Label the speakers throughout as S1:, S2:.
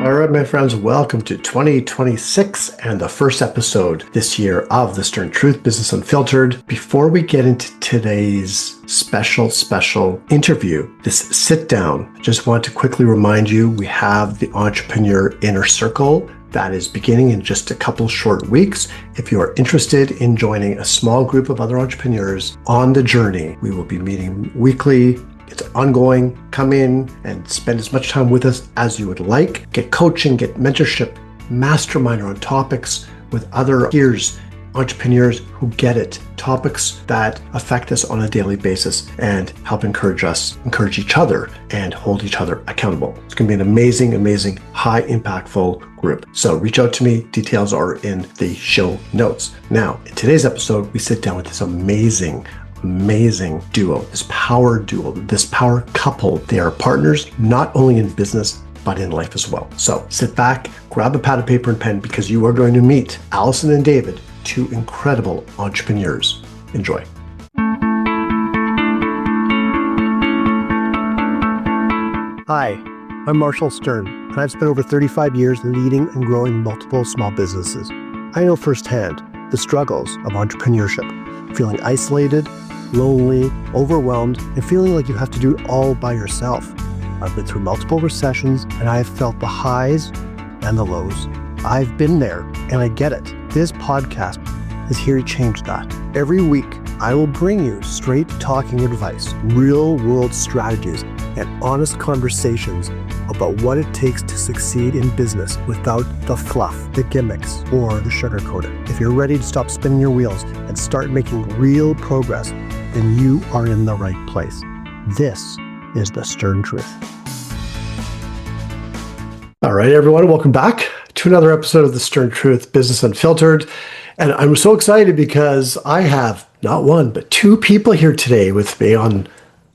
S1: All right, my friends, welcome to 2026 and the first episode this year of The Stern Truth Business Unfiltered. Before we get into today's special interview, this sit down, I just want to quickly remind you, we have the Entrepreneur Inner Circle that is beginning in just a couple short weeks. If you are interested in joining a small group of other entrepreneurs on the journey, we will be meeting weekly. It's ongoing. Come in and spend as much time with us as you would like. Get coaching, get mentorship, mastermind on topics with other peers, entrepreneurs who get it, topics that affect us on a daily basis and help encourage each other and hold each other accountable. It's going to be an amazing, high impactful group. So reach out to me. Details are in the show notes. Now, in today's episode, we sit down with this amazing duo, this power couple. They are partners not only in business, but in life as well. So sit back, grab a pad of paper and pen because you are going to meet Alison and David, two incredible entrepreneurs. Enjoy. Hi, I'm Marshall Stern, and I've spent over 35 years leading and growing multiple small businesses. I know firsthand the struggles of entrepreneurship, feeling isolated, lonely, overwhelmed, and feeling like you have to do it all by yourself. I've been through multiple recessions, and I have felt the highs and the lows. I've been there, and I get it. This podcast is here to change that. Every week, I will bring you straight talking advice, real-world strategies, and honest conversations about what it takes to succeed in business without the fluff, the gimmicks, or the sugarcoating. If you're ready to stop spinning your wheels and start making real progress, then you are in the right place. This is The Stern Truth. All right, everyone, welcome back to another episode of The Stern Truth Business Unfiltered. And I'm so excited because I have not one, but two people here today with me on,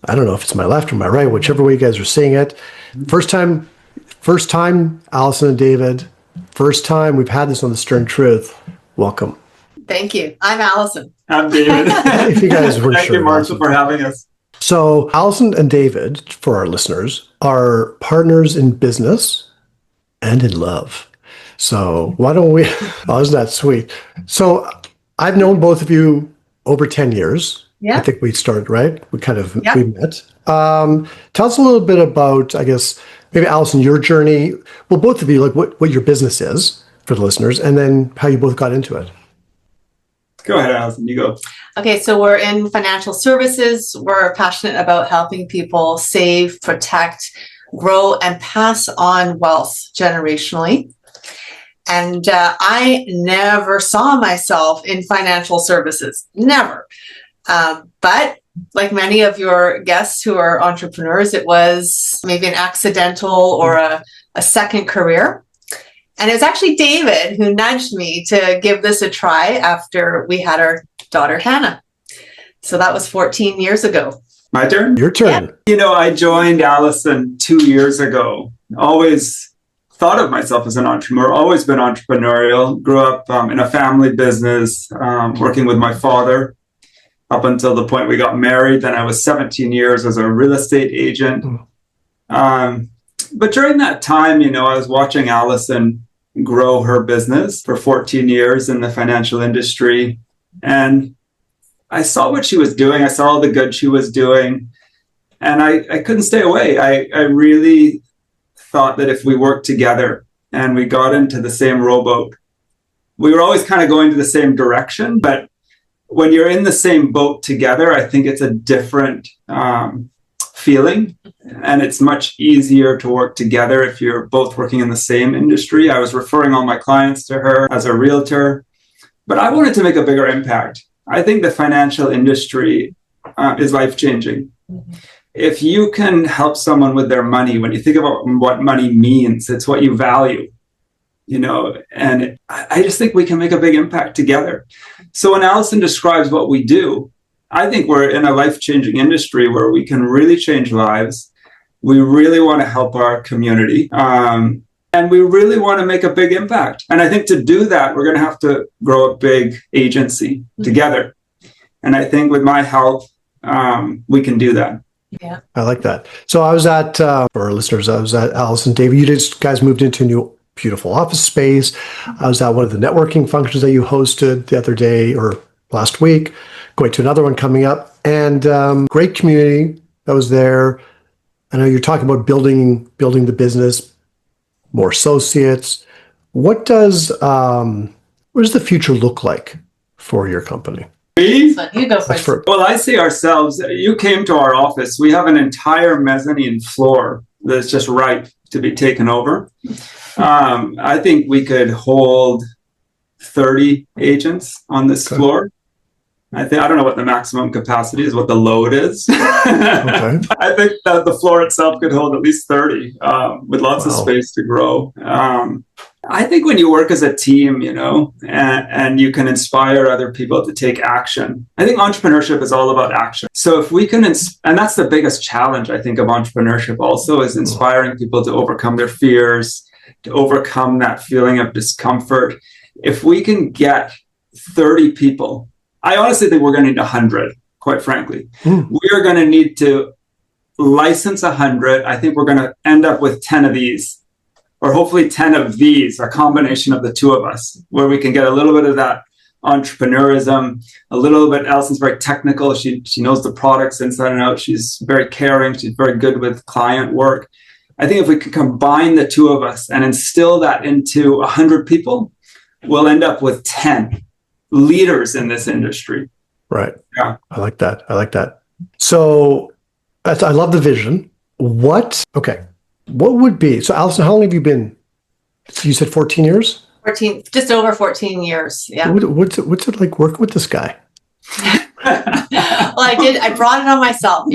S1: I don't know if it's my left or my right, whichever way you guys are seeing it. First time, Alison and David. First time we've had this on The Stern Truth. Welcome.
S2: Thank you. I'm Alison.
S3: I'm David.
S1: If you guys were
S3: Thank
S1: sure.
S3: you, Marshall, for having us.
S1: So Alison and David, for our listeners, are partners in business and in love. So why don't we, isn't that sweet? So I've known both of you over 10 years.
S2: Yeah.
S1: I think we started, right? We met. Tell us a little bit about, I guess, maybe Alison, your journey. Well, both of you, like what your business is for the listeners, and then how you both got into it.
S3: Go ahead, Alison, you go.
S2: Okay, so we're in financial services. We're passionate about helping people save, protect, grow, and pass on wealth generationally. And I never saw myself in financial services, never. But like many of your guests who are entrepreneurs, it was maybe an accidental or a second career. And it was actually David who nudged me to give this a try after we had our daughter, Hannah. So that was 14 years ago.
S3: My turn?
S1: Your turn.
S3: Yeah. I joined Alison 2 years ago. Always thought of myself as an entrepreneur, always been entrepreneurial. Grew up in a family business, working with my father up until the point we got married. Then I was 17 years as a real estate agent. But during that time, I was watching Alison grow her business for 14 years in the financial industry. And I saw what she was doing. I saw all the good she was doing. And I couldn't stay away. I really thought that if we worked together and we got into the same rowboat, we were always kind of going to the same direction. But when you're in the same boat together, I think it's a different feeling. And it's much easier to work together if you're both working in the same industry. I was referring all my clients to her as a realtor, but I wanted to make a bigger impact. I think the financial industry is life-changing. If you can help someone with their money, when you think about what money means, it's what you value, and I just think we can make a big impact together. So when Alison describes what we do, I think we're in a life-changing industry where we can really change lives. We really want to help our community. And we really want to make a big impact. And I think to do that, we're going to have to grow a big agency together. And I think with my help, we can do that.
S2: Yeah.
S1: I like that. So I was at, for our listeners, I was at Alison and David. Guys moved into a new, beautiful office space. I was at one of the networking functions that you hosted the other day or last week, going to another one coming up, and great community that was there. I know you're talking about building the business, more associates. What does the future look like for your company?
S2: You go first.
S3: Well, I see ourselves, you came to our office. We have an entire mezzanine floor that's just ripe to be taken over. I think we could hold 30 agents on this floor. I don't know what the maximum capacity is, what the load is. Okay. I think that the floor itself could hold at least 30 with lots of space to grow. I think when you work as a team, and you can inspire other people to take action. I think entrepreneurship is all about action. So if we can, and that's the biggest challenge, I think, of entrepreneurship also, is inspiring people to overcome their fears, to overcome that feeling of discomfort. If we can get 30 people, I honestly think we're going to need 100, quite frankly. We are going to need to license 100. I think we're going to end up with 10 of these, or hopefully 10 of these, a combination of the two of us, where we can get a little bit of that entrepreneurism, a little bit. Alison's very technical. She knows the products inside and out. She's very caring. She's very good with client work. I think if we can combine the two of us and instill that into 100 people, we'll end up with 10 leaders in this industry.
S1: Right.
S3: Yeah.
S1: I like that. So I love the vision. What would be, so Alison, how long have you been, you said 14 years?
S2: 14, just over 14 years. Yeah.
S1: What's it like working with this guy?
S2: Well, I brought it on myself.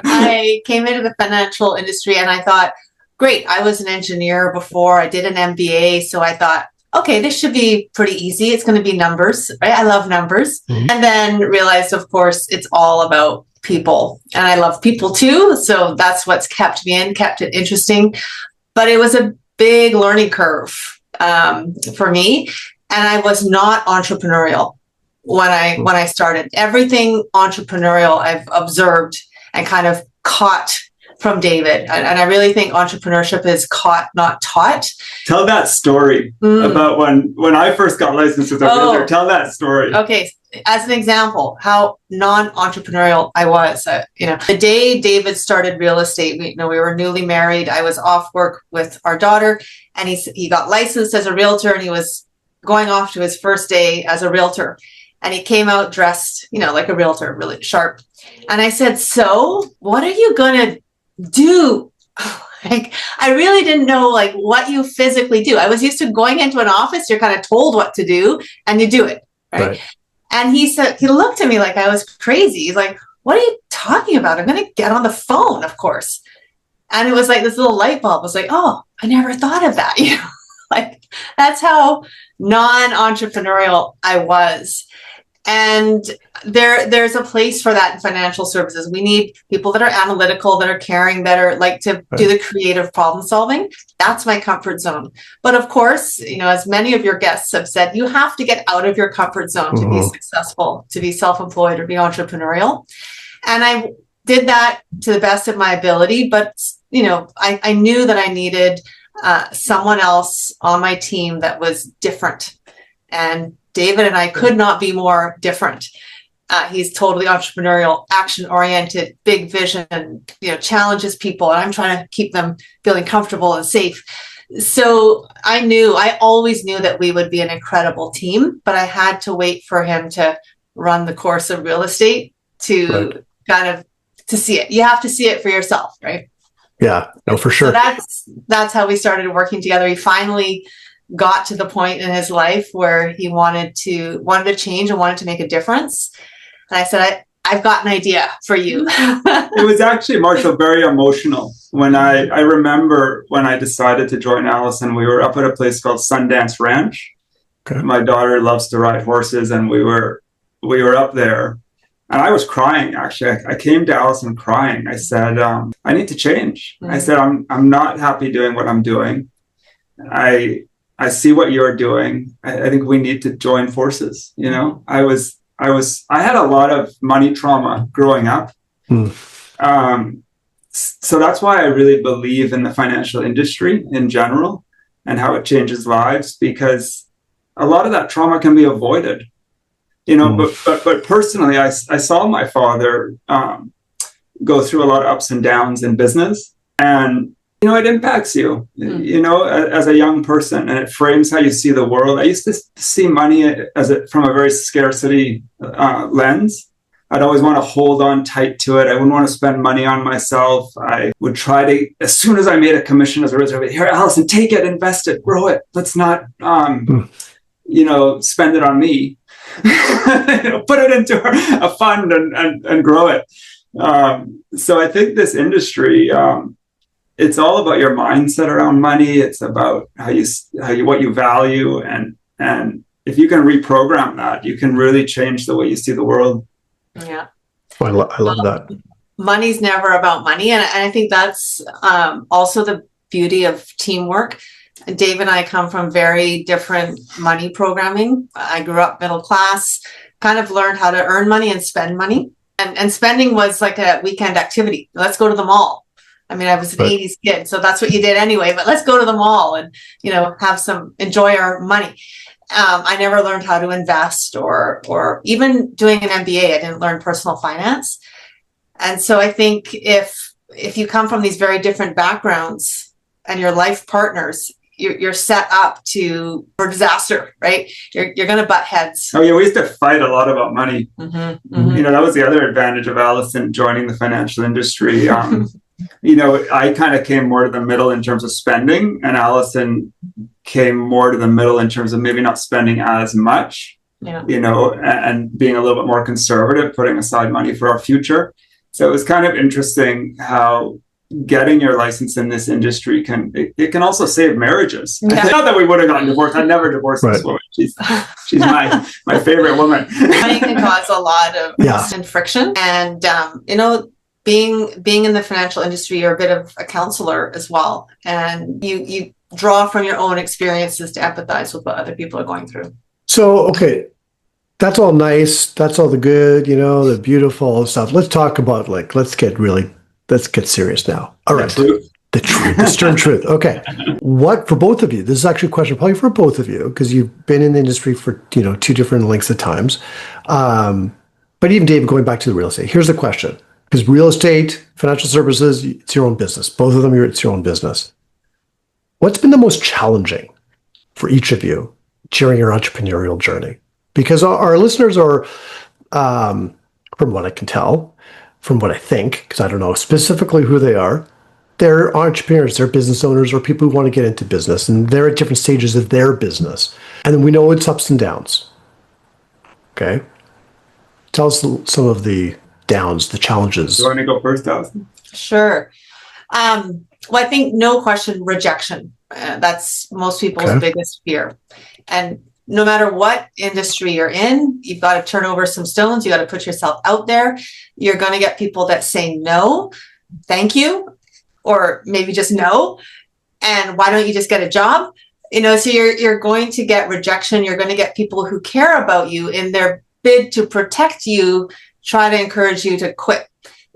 S2: I came into the financial industry and I thought, great, I was an engineer before. I did an MBA. So I thought, okay, this should be pretty easy. It's going to be numbers, right? I love numbers. Mm-hmm. And then realized, of course, it's all about people. And I love people too. So that's what's kept it interesting. But it was a big learning curve for me. And I was not entrepreneurial when I started. Everything entrepreneurial I've observed and kind of caught from David. And I really think entrepreneurship is caught, not taught.
S3: Tell that story about when I first got licensed as a realtor. Tell that story.
S2: Okay. As an example, how non-entrepreneurial I was. The day David started real estate, we were newly married. I was off work with our daughter, and he got licensed as a realtor, and he was going off to his first day as a realtor. And he came out dressed, like a realtor, really sharp. And I said, "So, what are you gonna do?" I really didn't know what you physically do. I was used to going into an office, you're kind of told what to do and you do it. Right. And he looked at me like I was crazy. He's like, "What are you talking about? I'm going to get on the phone, of course." And it was like this little light bulb was like, "Oh, I never thought of that." That's how non-entrepreneurial I was. And there's a place for that in financial services. We need people that are analytical, that are caring, that are like to do the creative problem solving. That's my comfort zone. But of course, as many of your guests have said, you have to get out of your comfort zone to be successful, to be self-employed or be entrepreneurial. And I did that to the best of my ability. But, I knew that I needed someone else on my team that was different. And David and I could not be more different. He's totally entrepreneurial, action-oriented, big vision, challenges people. And I'm trying to keep them feeling comfortable and safe. So I always knew that we would be an incredible team, but I had to wait for him to run the course of real estate to to see it. You have to see it for yourself, right?
S1: Yeah, no, for sure.
S2: So that's how we started working together. He finally got to the point in his life where he wanted to change and wanted to make a difference. And I said, I've got an idea for you.
S3: It was actually, Marshall, very emotional. When I remember when I decided to join Alison, we were up at a place called Sundance Ranch. Okay. My daughter loves to ride horses, and we were up there. And I was crying, actually. I came to Alison crying. I said, I need to change. Mm-hmm. I said, I'm not happy doing what I'm doing. I see what you're doing. I think we need to join forces. I had a lot of money trauma growing up. So that's why I really believe in the financial industry in general and how it changes lives, because a lot of that trauma can be avoided, but personally, I saw my father go through a lot of ups and downs in business, and it impacts you, as a young person, and it frames how you see the world. I used to see money from a very scarcity lens. I'd always want to hold on tight to it. I wouldn't want to spend money on myself. I would try to, as soon as I made a commission as a realtor, here, Alison, take it, invest it, grow it. Let's not, spend it on me. Put it into a fund and grow it. So I think this industry, it's all about your mindset around money. It's about what you value, and if you can reprogram that, you can really change the way you see the world.
S2: Yeah.
S1: I love that.
S2: Money's never about money. And I think that's also the beauty of teamwork. Dave and I come from very different money programming. I grew up middle class, kind of learned how to earn money and spend money. And spending was like a weekend activity. Let's go to the mall. I mean, I was an 80s kid, so that's what you did anyway. But let's go to the mall and, enjoy our money. I never learned how to invest or even doing an MBA. I didn't learn personal finance. And so I think if you come from these very different backgrounds and your life partners, you're set up for disaster, right? You're going to butt heads.
S3: Oh yeah, we used to fight a lot about money. That was the other advantage of Alison joining the financial industry. I kind of came more to the middle in terms of spending, and Alison came more to the middle in terms of maybe not spending as much, and being a little bit more conservative, putting aside money for our future. So it was kind of interesting how getting your license in this industry can also save marriages. Yeah. Not that we would have gotten divorced. I'd never divorced this woman. She's my favorite woman.
S2: Money can cause a lot of constant friction, and being in the financial industry, you're a bit of a counselor as well, and you draw from your own experiences to empathize with what other people are going through.
S1: So, okay, that's all nice. That's all the good, the beautiful stuff. Let's talk about let's get serious now. All right. The truth, the stern truth. Okay. What, for both of you, this is actually a question probably for both of you, because you've been in the industry for, two different lengths of times. But even David, going back to the real estate, here's the question. Because real estate, financial services, it's your own business. Both of them, it's your own business. What's been the most challenging for each of you during your entrepreneurial journey? Because our listeners are, from what I can tell, from what I think, because I don't know specifically who they are, they're entrepreneurs, they're business owners, or people who want to get into business, and they're at different stages of their business. And then we know it's ups and downs. Okay? Tell us some of the downs, the challenges.
S3: Do you want to go first, Alison?
S2: Sure. Well, I think no question, rejection. That's most people's biggest fear. And no matter what industry you're in, you've got to turn over some stones. You got to put yourself out there. You're going to get people that say no, thank you, or maybe just no. And why don't you just get a job? So you're going to get rejection. You're going to get people who care about you in their bid to protect you, try to encourage you to quit.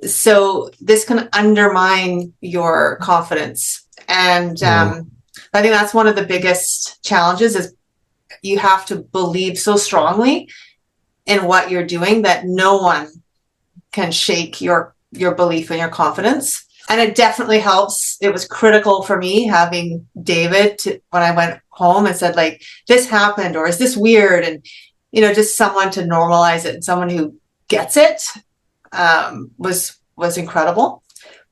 S2: So this can undermine your confidence. And I think that's one of the biggest challenges is you have to believe so strongly in what you're doing that no one can shake your belief and your confidence. And it definitely helps. It was critical for me having David when I went home and said, this happened, or is this weird? And, just someone to normalize it, and someone who gets it was incredible.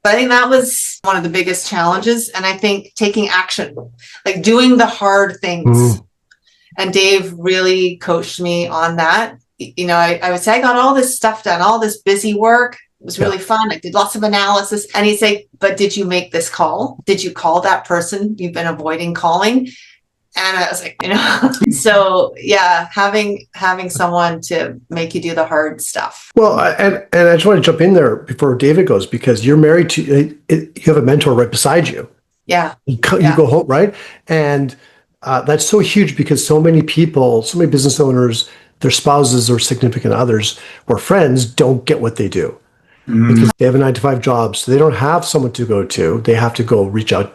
S2: But I think that was one of the biggest challenges. And I think taking action, doing the hard things. And Dave really coached me on that. I would say I got all this stuff done, all this busy work. It was really fun. I did lots of analysis. And he'd say, but did you make this call? Did you call that person you've been avoiding calling? And I was like, so yeah, having someone to make you do the hard stuff.
S1: Well, and I just want to jump in there before David goes, because you're married to, you have a mentor right beside you.
S2: Yeah.
S1: You go home, right? And that's so huge, because so many people, so many business owners, their spouses or significant others or friends don't get what they do. because they have a 9 to 5 job, so they don't have someone to go to. They have to go reach out,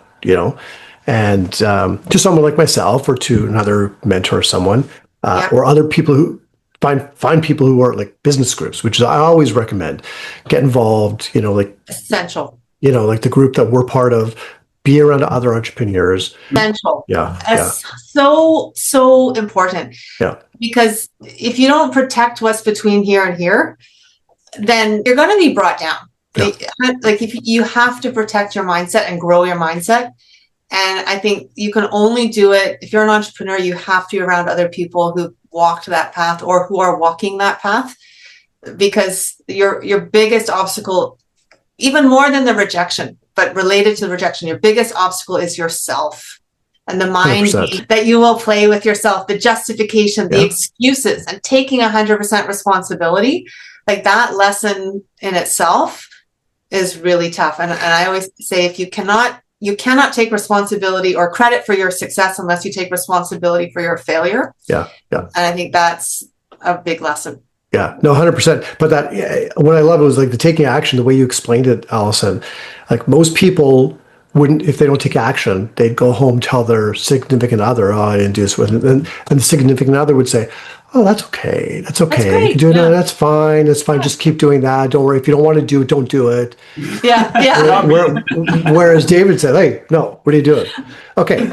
S1: and to someone like myself or to another mentor or someone, or other people who find people who are like business groups, which is, I always recommend, get involved, like
S2: Essential.
S1: Like the group that we're part of, be around other entrepreneurs.
S2: Essential.
S1: Yeah.
S2: So important.
S1: Yeah.
S2: Because if you don't protect what's between here and here, then you're going to be brought down.
S1: Yeah.
S2: Like if you have to protect your mindset and grow your mindset. And I think you can only do it if you're an entrepreneur. You have to be around other people who walked that path or who are walking that path, because your biggest obstacle, even more than the rejection, but related to the rejection, your biggest obstacle is yourself and the mind
S1: 100%.
S2: that you will play with yourself, the justification, the excuses, and taking 100% responsibility. Like that lesson in itself is really tough. And I always say, if you cannot take responsibility or credit for your success unless you take responsibility for your failure.
S1: Yeah.
S2: And I think that's a big lesson.
S1: Yeah, no, 100%. But what I love was like the taking action, the way you explained it, Alison. Like most people wouldn't, if they don't take action, they'd go home, tell their significant other, "Oh, I didn't do this with it." And the significant other would say, "Oh, that's okay. That's okay.
S2: That's
S1: you can do it. No, that's fine. That's fine. Just keep doing that. Don't worry. If you don't want to do it, don't do it."
S2: Yeah.
S1: Whereas David said, "Hey, no, what are you doing?" Okay,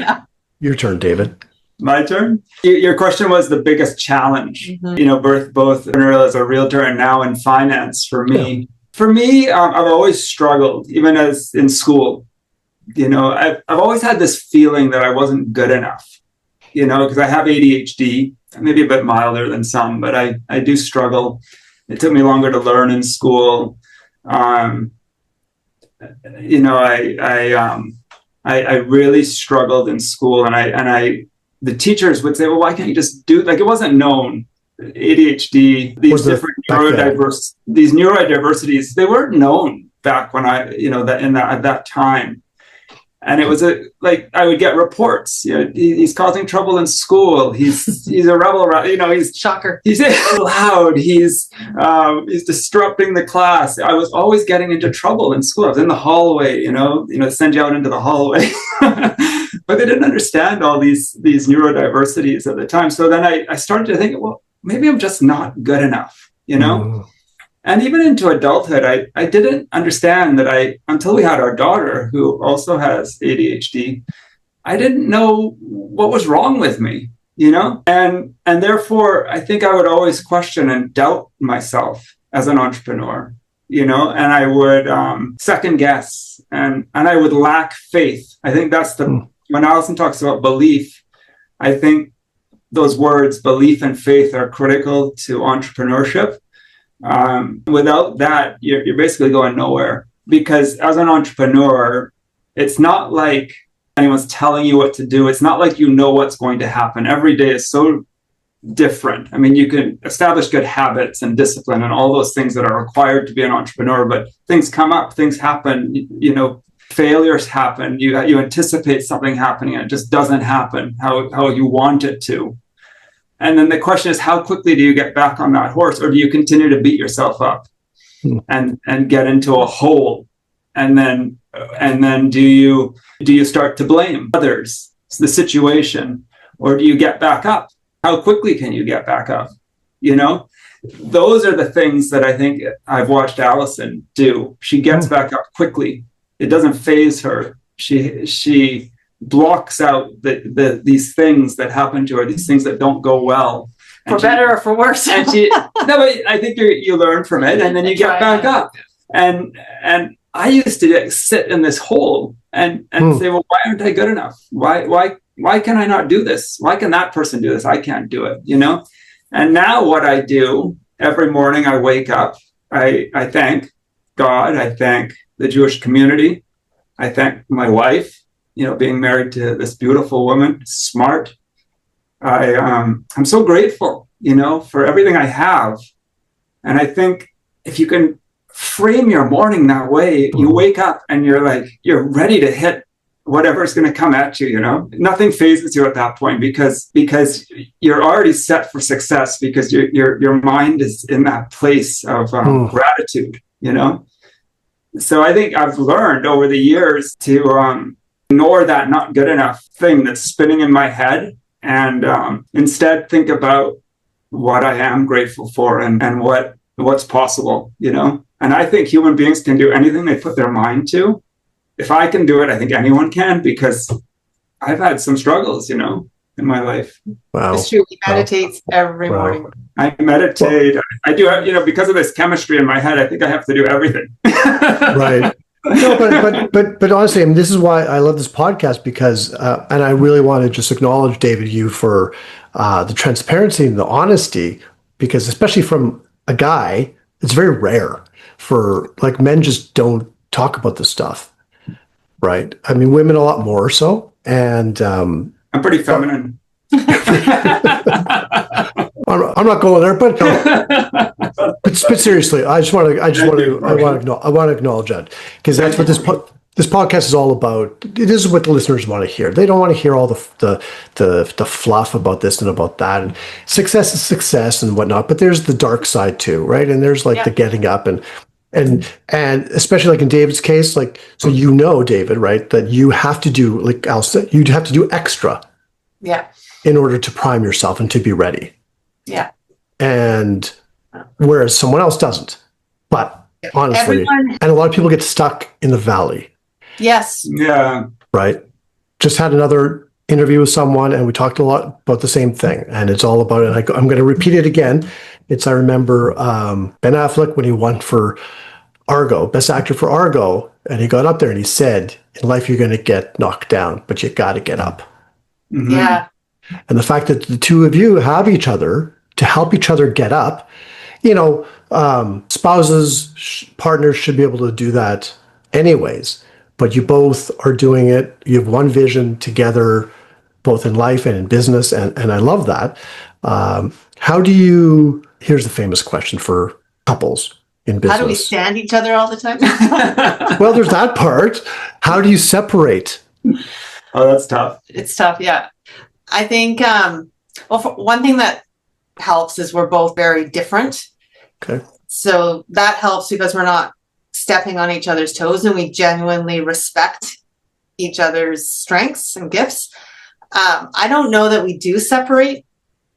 S1: your turn, David.
S3: My turn. Your question was the biggest challenge, both entrepreneurial as a realtor and now in finance for me.
S1: Yeah.
S3: For me, I've always struggled, even as in school. I've always had this feeling that I wasn't good enough, because I have ADHD, maybe a bit milder than some, but I do struggle. It took me longer to learn in school. I really struggled in school, and the teachers would say, "Well, why can't you just do?" Like, it wasn't known. ADHD, these different neurodiversities, they weren't known back when at that time. And it was I would get reports. He's causing trouble in school. He's a rebel. He's
S2: shocker.
S3: He's loud. He's disrupting the class. I was always getting into trouble in school. I was in the hallway. Send you out into the hallway. But they didn't understand all these neurodiversities at the time. So then I started to think, well, maybe I'm just not good enough. And even into adulthood, I didn't understand that until we had our daughter, who also has ADHD, I didn't know what was wrong with me, and therefore I think I would always question and doubt myself as an entrepreneur, and I would second guess and I would lack faith. I think that's when Alison talks about belief, I think those words, belief and faith, are critical to entrepreneurship. Without that, you're basically going nowhere, because as an entrepreneur, it's not like anyone's telling you what to do. It's not like what's going to happen. Every day is so different. I mean, you can establish good habits and discipline and all those things that are required to be an entrepreneur, but things come up, things happen, failures happen. You anticipate something happening and it just doesn't happen how you want it to. And then the question is, how quickly do you get back on that horse, or do you continue to beat yourself up and get into a hole? And then do you start to blame others, the situation, or do you get back up? How quickly can you get back up? Those are the things that I think I've watched Alison do. She gets back up quickly. It doesn't faze her. She blocks out these things that happen to her, these things that don't go well.
S2: For better or for worse.
S3: But I think you learn from it, and then you get back up. And I used to sit in this hole and say, well, why aren't I good enough? Why can I not do this? Why can that person do this? I can't do it, And now what I do every morning, I wake up, I thank God, I thank the Jewish community, I thank my wife, being married to this beautiful woman, smart. I'm so grateful, for everything I have. And I think if you can frame your morning that way, you wake up and you're ready to hit whatever's going to come at you, nothing phases you at that point, because you're already set for success, because your mind is in that place of gratitude, So I think I've learned over the years to ignore that not good enough thing that's spinning in my head, and instead think about what I am grateful for and what's possible, And I think human beings can do anything they put their mind to. If I can do it, I think anyone can, because I've had some struggles, in my life.
S2: Wow. It's true. He meditates every morning.
S3: I meditate. I do, because of this chemistry in my head, I think I have to do everything.
S1: Right. No, but honestly, I mean, this is why I love this podcast, because, and I really want to just acknowledge, David, you for the transparency and the honesty, because especially from a guy, it's very rare for, like, men just don't talk about this stuff, right? I mean, women a lot more so, and
S3: I'm pretty feminine.
S1: I'm not going there, but seriously, I want to acknowledge that, because that's what this podcast is all about. It is what the listeners want to hear. They don't want to hear all the fluff about this and about that. And success is success and whatnot, but there's the dark side too, right? And there's the getting up and especially like in David's case, like, so David, right, that you have to do, like Al said, you'd have to do extra, in order to prime yourself and to be ready.
S2: Yeah.
S1: And whereas someone else doesn't. But honestly, and a lot of people get stuck in the valley.
S2: Yes.
S3: Yeah.
S1: Right. Just had another interview with someone, and we talked a lot about the same thing. And it's all about it. I'm going to repeat it again. I remember Ben Affleck when he won for Argo, Best Actor for Argo, and he got up there and he said, in life, you're going to get knocked down, but you got to get up.
S2: Mm-hmm. Yeah.
S1: And the fact that the two of you have each other to help each other get up, spouses, partners should be able to do that anyways, but you both are doing it. You have one vision together, both in life and in business. And I love that. Here's the famous question for couples in business.
S2: How do we stand each other all the time?
S1: Well, there's that part. How do you separate?
S3: Oh, that's tough.
S2: It's tough. Yeah. I think, one thing that helps is we're both very different.
S1: Okay.
S2: So that helps because we're not stepping on each other's toes, and we genuinely respect each other's strengths and gifts. I don't know that we do separate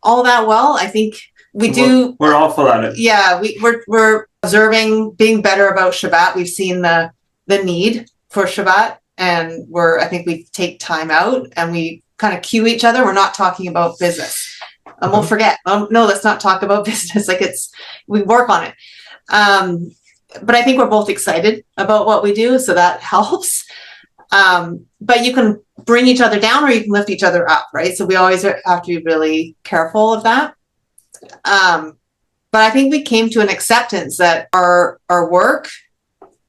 S2: all that well. I think we do.
S3: We're awful at it.
S2: Yeah. We're observing, being better about Shabbat. We've seen the need for Shabbat, and I think we take time out and we kind of cue each other. We're not talking about business, and we'll forget. No, let's not talk about business. We work on it. But I think we're both excited about what we do, so that helps. But you can bring each other down, or you can lift each other up, right? So we always have to be really careful of that. But I think we came to an acceptance that our work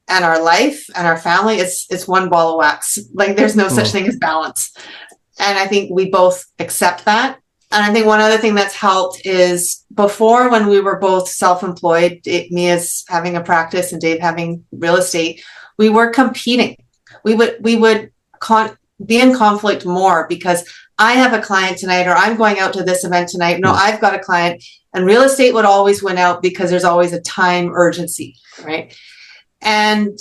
S2: and our life and our family, it's one ball of wax. Like, there's no such thing as balance. And I think we both accept that. And I think one other thing that's helped is before, when we were both self-employed, me as having a practice and Dave having real estate, we were competing. We would be in conflict more because I have a client tonight, or I'm going out to this event tonight. No, I've got a client. And real estate would always win out because there's always a time urgency, right? And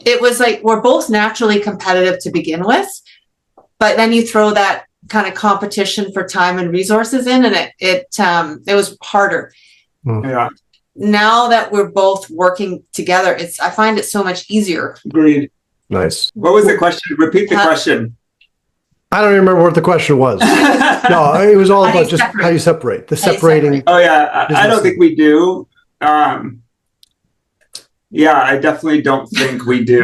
S2: it was like, we're both naturally competitive to begin with, but then you throw that kind of competition for time and resources in, and it was harder.
S3: Yeah.
S2: Now that we're both working together, I find it so much easier.
S3: Agreed.
S1: Nice.
S3: What was the question? Repeat the question.
S1: I don't remember what the question was. No, it was all about just how you separate. The separating.
S3: Oh yeah, I don't think we do. Yeah, I definitely don't think we do.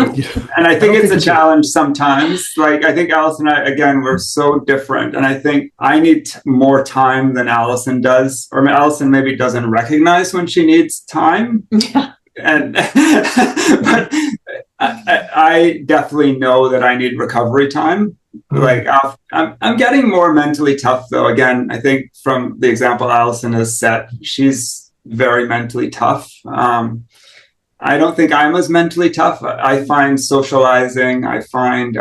S3: And I think it's a challenge sometimes. Like, I think Alison and I, again, we're so different. And I think I need more time than Alison does. Or Alison maybe doesn't recognize when she needs time.
S2: Yeah.
S3: But I definitely know that I need recovery time. Like, I'm getting more mentally tough, though. Again, I think from the example Alison has set, she's very mentally tough. I don't think I'm as mentally tough. I find socializing, I find,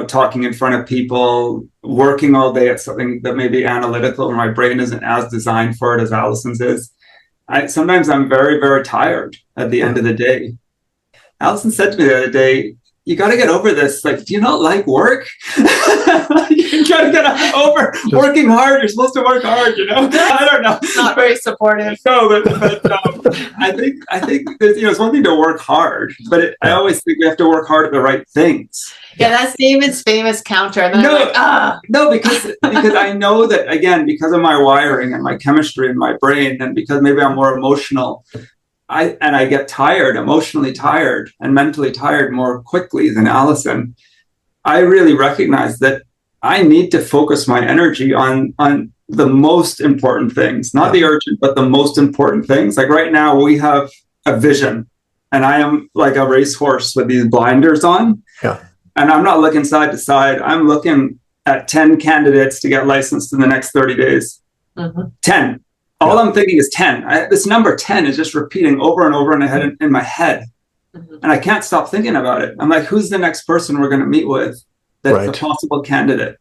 S3: talking in front of people, working all day at something that may be analytical, or my brain isn't as designed for it as Alison's is. Sometimes I'm very, very tired at the end of the day. Alison said to me the other day, you got to get over this. Like, do you not like work? You got to get over working hard. You're supposed to work hard, I don't know.
S2: Not very supportive.
S3: No, but I think there's, it's one thing to work hard, but I always think we have to work hard at the right things.
S2: Yeah, that's David's famous counter. And then
S3: No, because I know that, again, because of my wiring and my chemistry in my brain, and because maybe I'm more emotional, I get tired, emotionally tired and mentally tired more quickly than Alison. I really recognize that I need to focus my energy on the most important things, not the urgent, but the most important things. Like right now we have a vision, and I am like a racehorse with these blinders on.
S1: Yeah. And
S3: I'm not looking side to side. I'm looking at 10 candidates to get licensed in the next 30 days. 10. All I'm thinking is 10. This number 10 is just repeating over and over in my head. And I can't stop thinking about it. I'm like, who's the next person we're going to meet with that's a possible candidate?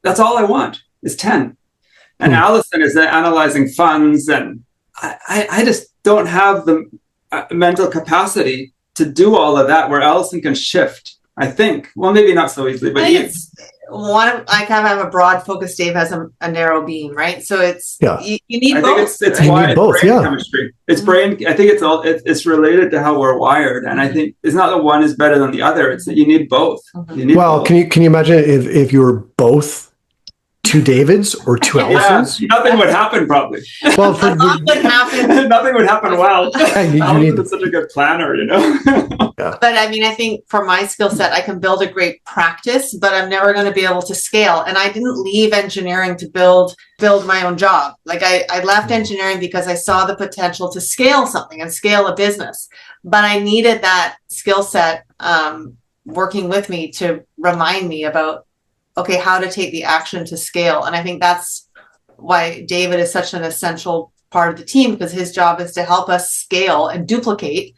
S3: That's all I want is 10. And Alison is analyzing funds. And I just don't have the mental capacity to do all of that where Alison can shift, I think. Well, maybe not so easily, but
S2: I kind of have a broad focus. Dave has a narrow beam, right? So it's you need
S3: I
S2: both.
S3: think it's why it's brain chemistry. It's brain. I think it's related to how we're wired, and I think it's not that one is better than the other. It's that you need both. You need both.
S1: Can you imagine if you were both two Davids or two Alisons?
S3: Nothing would happen probably.
S1: Well,
S3: nothing would happen well. You need such a good planner,
S2: But I mean, I think for my skill set, I can build a great practice, but I'm never going to be able to scale. And I didn't leave engineering to build my own job. Like I left engineering because I saw the potential to scale something and scale a business. But I needed that skill set working with me to remind me about, okay, how to take the action to scale. And I think that's why David is such an essential part of the team, because his job is to help us scale and duplicate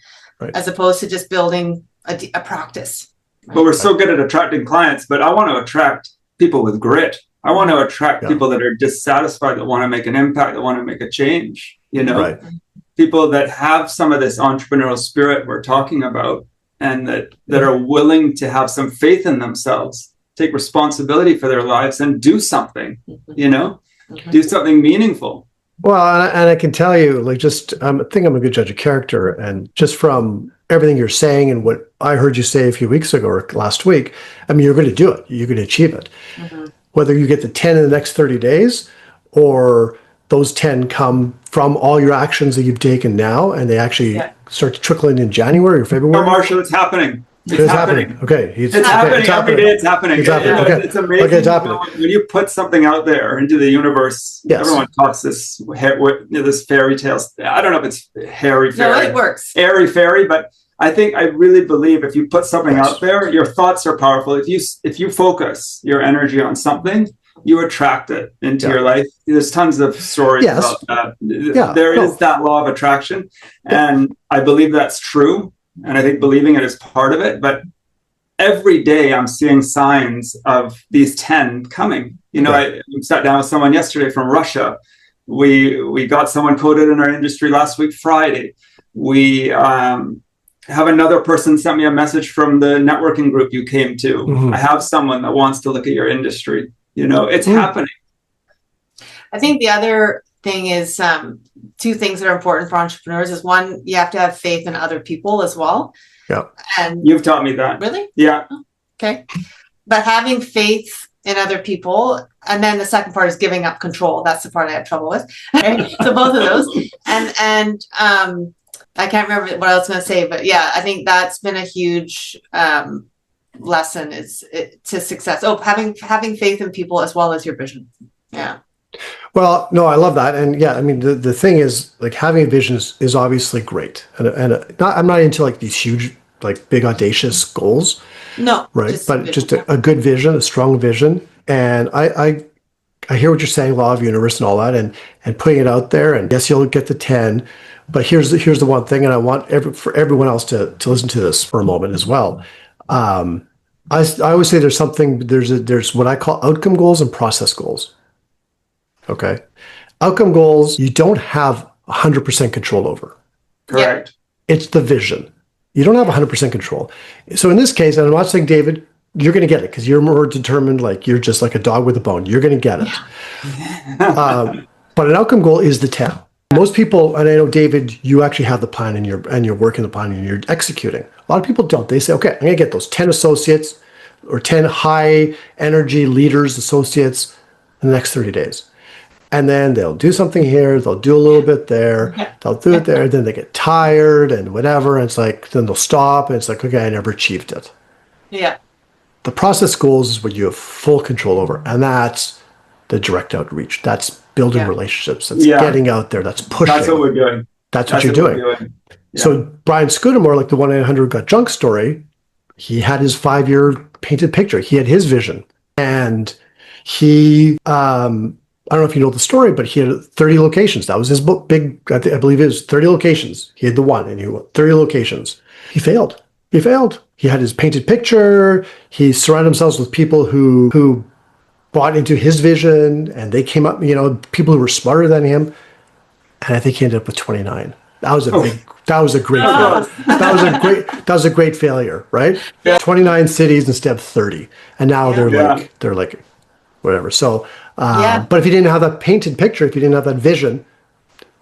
S2: as opposed to just building a practice.
S3: Right? But we're so good at attracting clients, but I want to attract people with grit. I want to attract people that are dissatisfied, that want to make an impact, that want to make a change, people that have some of this entrepreneurial spirit we're talking about, and that are willing to have some faith in themselves, take responsibility for their lives and do something, do something meaningful.
S1: Well, and I can tell you, I think I'm a good judge of character. And just from everything you're saying and what I heard you say a few weeks ago or last week, I mean, you're going to do it. You're going to achieve it. Whether you get the 10 in the next 30 days or those 10 come from all your actions that you've taken now and they actually start to trickle in January or February.
S3: Oh, Marshall, it's happening.
S1: It's happening. Okay.
S3: It's happening. Every day it's happening.
S1: It's happening. Okay.
S3: It's amazing.
S1: Okay, it's happening.
S3: When you put something out there into the universe, everyone talks this fairy tales. I don't know if it's hairy fairy.
S2: No, it works.
S3: Airy fairy, but I really believe if you put something out there, your thoughts are powerful. If you focus your energy on something, you attract it into your life. There's tons of stories about that. There is that law of attraction, and I believe that's true. And I think believing it is part of it. But every day I'm seeing signs of these 10 coming. I sat down with someone yesterday from Russia. We got someone quoted in our industry last week, Friday. We have another person sent me a message from the networking group you came to. I have someone that wants to look at your industry. It's happening.
S2: I think the other thing is two things that are important for entrepreneurs is one, you have to have faith in other people as well.
S1: Yeah.
S2: And
S3: you've taught me that.
S2: Really?
S3: Yeah.
S2: Oh, okay. But having faith in other people, and then the second part is giving up control. That's the part I have trouble with. Right? So both of those. And I can't remember what I was going to say, but yeah, I think that's been a huge lesson to success. Oh, having faith in people as well as your vision. Yeah.
S1: Well, no, I love that. And yeah, I mean, the thing is, having a vision is obviously great. And I'm not into these huge, big audacious goals.
S2: No.
S1: Right. Just a good vision, a strong vision. And I hear what you're saying, law of universe and all that, and putting it out there. And yes, you'll get the 10. But here's the one thing, and I want for everyone else to listen to this for a moment as well. I always say there's what I call outcome goals and process goals. Okay. Outcome goals, you don't have 100% control over.
S3: Correct.
S1: It's the vision. You don't have 100% control. So in this case, and I'm not saying, David, you're going to get it because you're more determined, like you're just like a dog with a bone. You're going to get it. But an outcome goal is the 10. Most people, and I know, David, you actually have the plan and you're working the plan and you're executing. A lot of people don't. They say, okay, I'm going to get those 10 associates or 10 high energy leaders, associates in the next 30 days. And then they'll do something here, they'll do a little bit there, they'll do it there, then they get tired and whatever. And it's like, then they'll stop and it's like, okay, I never achieved it.
S2: Yeah.
S1: The process goals is what you have full control over. And that's the direct outreach. That's building relationships. That's getting out there. That's pushing.
S3: That's what we're doing.
S1: That's what you're doing.
S3: Yeah.
S1: So Brian Scudamore, like the 1-800 Got Junk story, he had his 5-year painted picture. He had his vision. And he, I don't know if you know the story, but he had 30 locations. That was his book, I believe it was 30 locations. He had the one and he went 30 locations. He failed. He had his painted picture. He surrounded himself with people who bought into his vision, and they came up, people who were smarter than him. And I think he ended up with 29. That was a great failure, right? Yeah. 29 cities instead of 30. And now they're like whatever. So, but if he didn't have that painted picture, if he didn't have that vision,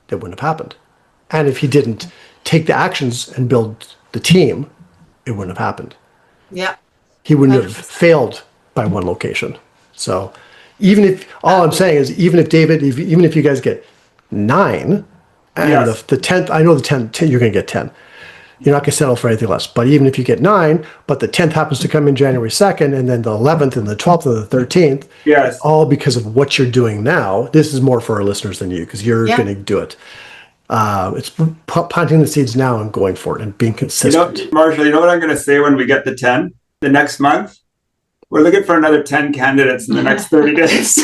S1: it wouldn't have happened. And if he didn't take the actions and build the team, it wouldn't have happened.
S2: Yeah.
S1: He wouldn't have failed by one location. So even if, all I'm saying is, even if David, even if you guys get 9, and the 10th, I know the 10th, you're going to get 10. You're not going to settle for anything less. But even if you get 9, but the 10th happens to come in January 2nd, and then the 11th and the 12th and the 13th, all because of what you're doing now. This is more for our listeners than you, because you're going to do it. It's planting the seeds now and going for it and being consistent.
S3: Marshall, you know what I'm going to say when we get the 10? The next month, we're looking for another 10 candidates in the next 30 days.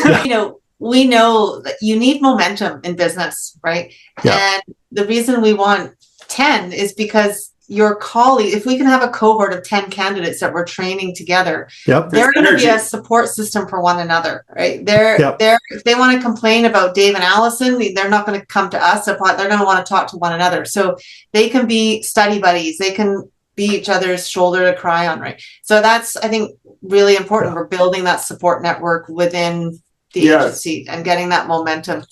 S2: We know that you need momentum in business, right? Yeah. And the reason we want 10 is because your colleague, if we can have a cohort of 10 candidates that we're training together, they're going to be a support system for one another, right? They're if they want to complain about Dave and Alison, they're not going to come to us. They're going to want to talk to one another. So they can be study buddies. They can be each other's shoulder to cry on, right? So that's, I think, really important. We're building that support network within the agency and getting that momentum.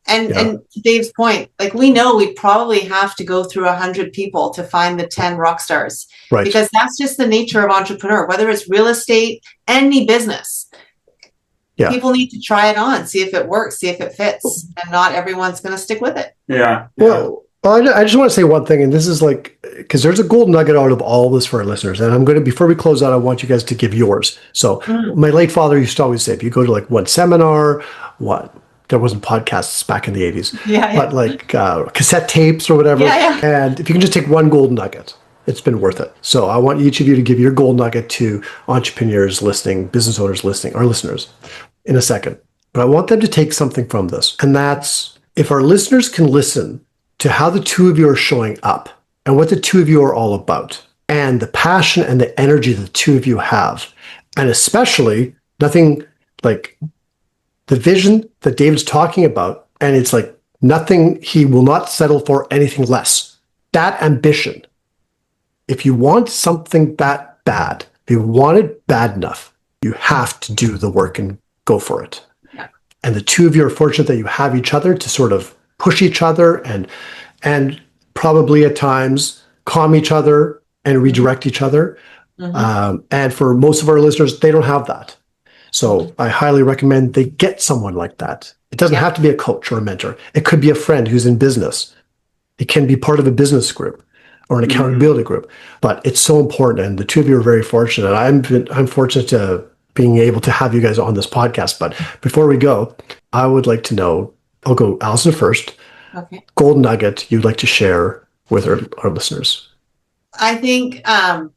S2: And to Dave's point, like, we know we probably have to go through 100 people to find the 10 rock stars, right? Because that's just the nature of entrepreneur, whether it's real estate, any business. Yeah. People need to try it on, see if it works, see if it fits, and not everyone's going to stick with it.
S3: Yeah.
S1: Well, I just want to say one thing, and this is like, because there's a gold nugget out of all this for our listeners. And I'm going to, before we close out, I want you guys to give yours. So my late father used to always say, if you go to like one seminar, there wasn't podcasts back in the 80s, but like cassette tapes or whatever. And if you can just take one gold nugget, it's been worth it. So I want each of you to give your gold nugget to entrepreneurs listening, business owners listening, our listeners in a second. But I want them to take something from this. And that's, if our listeners can listen to how the two of you are showing up and what the two of you are all about, and the passion and the energy the two of you have, and especially nothing like the vision that David's talking about, and it's like nothing, he will not settle for anything less. That ambition, if you want something that bad, if you want it bad enough, you have to do the work and go for it. Yeah. And the two of you are fortunate that you have each other to sort of push each other and probably at times calm each other and redirect each other. And for most of our listeners, they don't have that. So I highly recommend they get someone like that. It doesn't have to be a coach or a mentor. It could be a friend who's in business. It can be part of a business group or an accountability group. But it's so important, and the two of you are very fortunate. I'm fortunate to being able to have you guys on this podcast. But before we go, I would like to know, I'll go Alison first. Okay. Gold nugget you'd like to share with our listeners.
S2: I think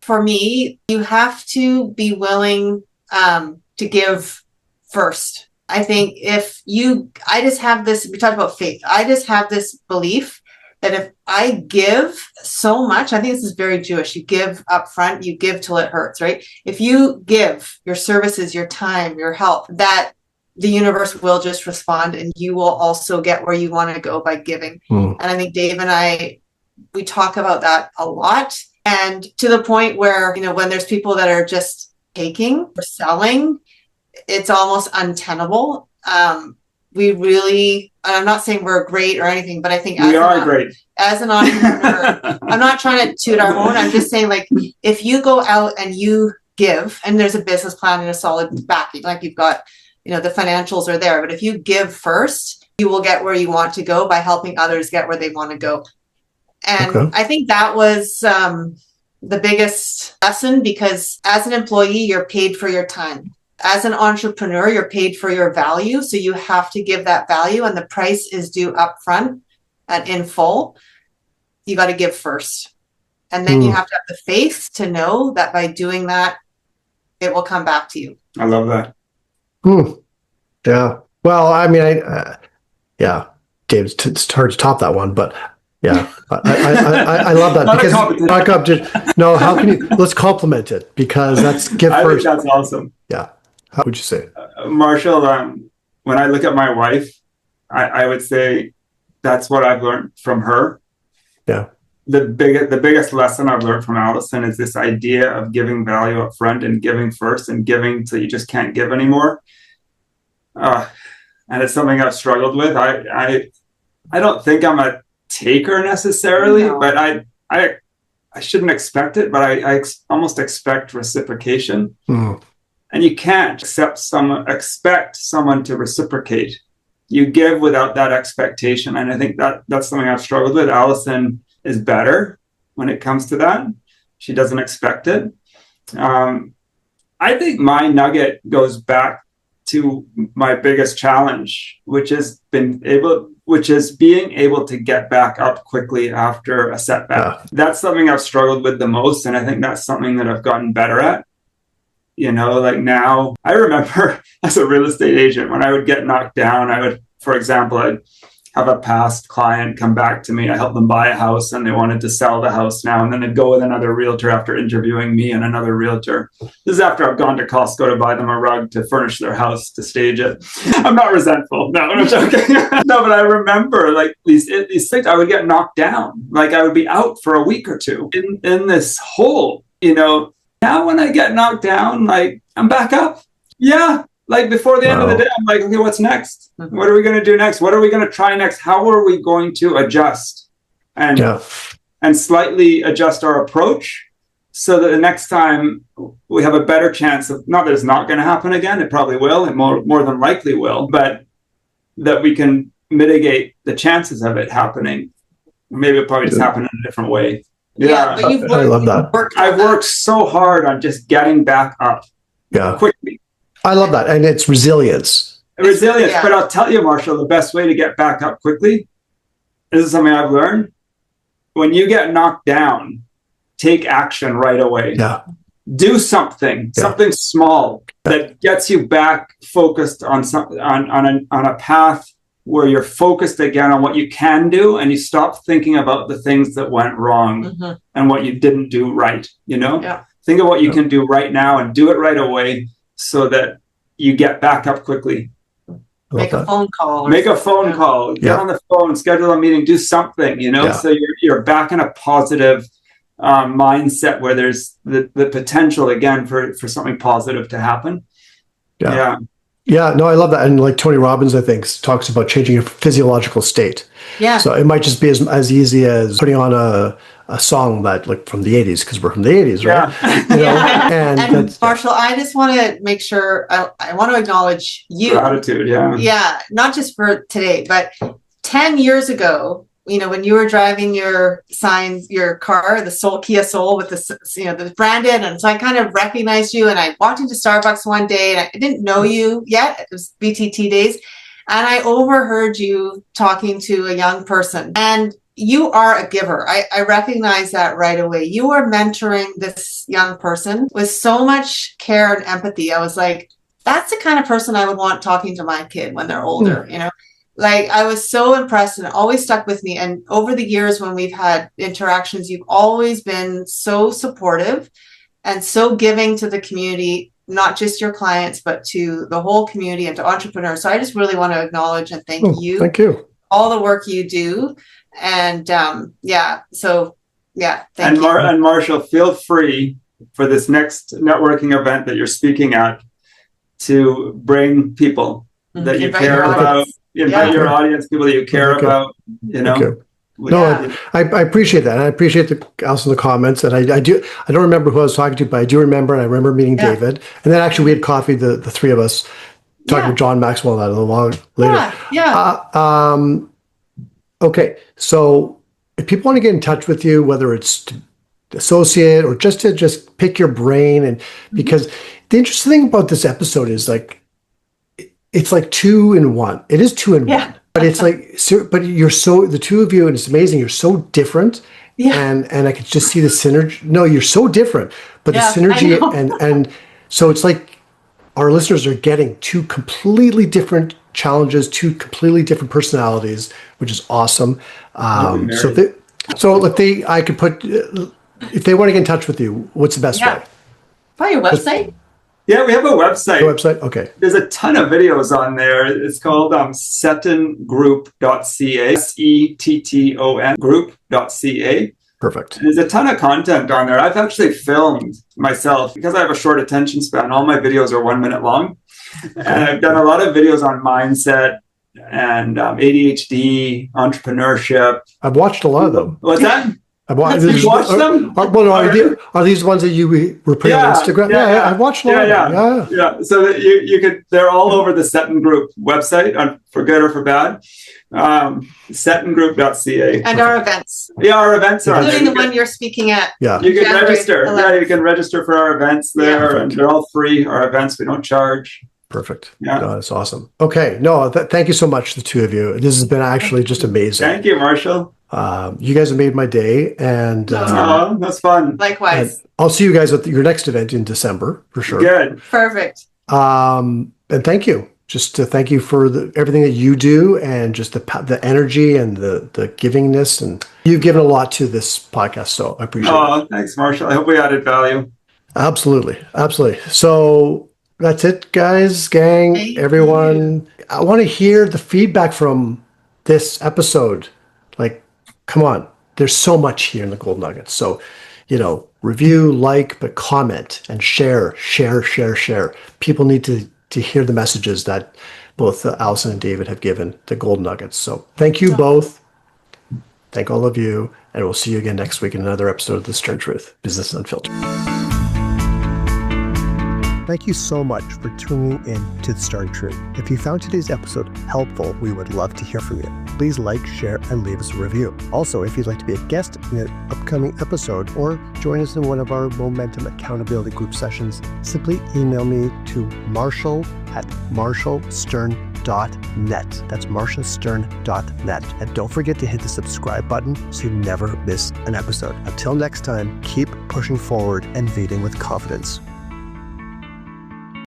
S2: for me, you have to be willing to give first. I think I just have this, we talked about faith. I just have this belief that if I give so much, I think this is very Jewish. You give up front, you give till it hurts, right? If you give your services, your time, your help, that the universe will just respond, and you will also get where you want to go by giving. And I think Dave and I, we talk about that a lot. And to the point where, when there's people that are just taking or selling, it's almost untenable. We really, I'm not saying we're great or anything, but I think
S3: we are great
S2: as an entrepreneur. I'm not trying to toot our own. I'm just saying, like, if you go out and you give, and there's a business plan and a solid backing, like you've got, the financials are there, but if you give first, you will get where you want to go by helping others get where they want to go. And I think that was the biggest lesson, because as an employee, you're paid for your time. As an entrepreneur, you're paid for your value. So you have to give that value, and the price is due upfront and in full. You got to give first. And then you have to have the faith to know that by doing that, it will come back to you.
S3: I love that.
S1: Yeah. Well, I mean, Dave, it's hard to top that one, but yeah, I love that. Because no, how can you, let's compliment it, because that's give first.
S3: I think that's awesome.
S1: Yeah. How would you say?
S3: Marshall, when I look at my wife, I would say that's what I've learned from her.
S1: Yeah.
S3: The biggest lesson I've learned from Alison is this idea of giving value up front and giving first, and giving till you just can't give anymore. And it's something I've struggled with. I don't think I'm a taker necessarily, but I shouldn't expect it, but I almost expect reciprocation. And you can't expect someone to reciprocate. You give without that expectation. And I think that's something I've struggled with. Alison is better when it comes to that. She doesn't expect it. I think my nugget goes back to my biggest challenge, which is being able to get back up quickly after a setback. That's something I've struggled with the most. And I think that's something that I've gotten better at. Like now, I remember as a real estate agent, when I would get knocked down, I'd have a past client come back to me. I helped them buy a house and they wanted to sell the house now. And then they'd go with another realtor after interviewing me and another realtor. This is after I've gone to Costco to buy them a rug to furnish their house, to stage it. I'm not resentful. No, I'm joking. No, but I remember like these things, I would get knocked down. Like I would be out for a week or two in this hole, Now when I get knocked down, like I'm back up. Yeah. Like before the end of the day, I'm like, okay, what's next? What are we going to do next? What are we going to try next? How are we going to adjust and slightly adjust our approach so that the next time we have a better chance of, not that it's not going to happen again. It probably will. It more than likely will, but that we can mitigate the chances of it happening. Maybe it'll probably just happen in a different way.
S2: Yeah, but
S1: I love that.
S3: I've worked so hard on just getting back up quickly.
S1: I love that. And it's resilience.
S3: But I'll tell you, Marshall, the best way to get back up quickly, this is something I've learned. When you get knocked down, take action right away.
S1: Yeah.
S3: Do something small that gets you back focused on a path where you're focused again on what you can do, and you stop thinking about the things that went wrong and what you didn't do right. Think of what you can do right now and do it right away, so that you get back up quickly.
S2: Make a phone call.
S3: Get on the phone, schedule a meeting, do something, so you're back in a positive mindset where there's the potential again for something positive to happen. Yeah, no, I love that. And like Tony Robbins, I think, talks about changing your physiological state. Yeah. So it might just be as easy as putting on a song that like from the 80s, because we're from the 80s, right?
S2: And Marshall, I just want to make sure, I want to acknowledge you.
S3: Gratitude,
S2: Yeah, not just for today, but 10 years ago, when you were driving your car, the Kia Soul with the branded, and so I kind of recognized you, and I walked into Starbucks one day, and I didn't know you yet. It was BTT days, and I overheard you talking to a young person, and you are a giver. I recognize that right away. You are mentoring this young person with so much care and empathy. I was like, that's the kind of person I would want talking to my kid when they're older, Like, I was so impressed, and it always stuck with me. And over the years when we've had interactions, you've always been so supportive and so giving to the community, not just your clients, but to the whole community and to entrepreneurs. So I just really want to acknowledge and thank you.
S1: Thank you.
S2: All the work you do. And so Yeah. Thank you.
S3: And Marshall, feel free for this next networking event that you're speaking at to bring people that you
S2: Invite
S3: care
S2: your
S3: about.
S2: audience.
S3: Invite
S2: Yeah.
S3: your audience, people that you care about. You know.
S1: Okay.
S3: We-
S1: No,
S2: Yeah.
S1: I appreciate that. And I appreciate the comments. And I don't remember who I was talking to, but I do remember, and I remember meeting
S2: Yeah.
S1: David. And then actually we had coffee, the three of us, talking
S2: Yeah.
S1: with John Maxwell and that a little long later.
S2: Yeah.
S1: Okay. So if people want to get in touch with you, whether it's to associate or just to pick your brain, and because the interesting thing about this episode is like, it's like 2 in 1. It is 2 in 1. But it's like, but you're so, the two of you, and it's amazing, you're so different.
S2: Yeah.
S1: And I could just see the synergy. No, you're so different, but
S2: Yeah,
S1: the synergy,
S2: I know.
S1: and so it's like our listeners are getting 2 completely different challenges, 2 completely different personalities, which is awesome. I could put, if they want to get in touch with you, what's the best way?
S2: By your website?
S3: Yeah, we have a website.
S1: The website? Okay.
S3: There's a ton of videos on there. It's called settongroup.ca, SETTON group.ca.
S1: Perfect.
S3: And there's a ton of content on there. I've actually filmed myself because I have a short attention span. All my videos are 1 minute long. And I've done a lot of videos on mindset and ADHD, entrepreneurship.
S1: I've watched a lot of them.
S3: What's that?
S1: I've watched.
S3: You've watched them?
S1: Are these ones that you were putting on Instagram? Yeah, I've watched a lot of them.
S3: Yeah. So that you could, they're all over the Setton Group website, for good or for bad. Settongroup.ca.
S2: And our events.
S3: Yeah, our events are
S2: Including the
S3: there.
S2: one you're speaking at.
S1: Yeah.
S3: You can
S2: January
S3: register.
S2: 11th.
S3: Yeah, you can register for our events there, and they're all free. Our events, we don't charge.
S1: Perfect.
S3: Yeah.
S1: No, that's awesome. Okay. No, thank you so much, the two of you. This has been actually just amazing.
S3: Thank you, Marshall.
S1: You guys have made my day, and
S3: That's fun.
S2: Likewise.
S1: I'll see you guys at your next event in December for sure.
S3: Good.
S2: Perfect.
S1: And thank you. Just to thank you for everything that you do, and just the energy and the givingness, and you've given a lot to this podcast. So I appreciate it.
S3: Thanks, Marshall. I hope we added value.
S1: Absolutely. So that's it, guys, gang, everyone. I want to hear the feedback from this episode. Like, come on, there's so much here in the Gold Nuggets. So, review, like, but comment and share. People need to hear the messages that both Alison and David have given the Gold Nuggets. So thank you both. Thank all of you. And we'll see you again next week in another episode of The Stern Truth, Business Unfiltered. Thank you so much for tuning in to The Stern Truth. If you found today's episode helpful, we would love to hear from you. Please like, share, and leave us a review. Also, if you'd like to be a guest in an upcoming episode or join us in one of our Momentum Accountability Group sessions, simply email me to marshall@marshallstern.net. That's marshallstern.net. And don't forget to hit the subscribe button so you never miss an episode. Until next time, keep pushing forward and leading with confidence.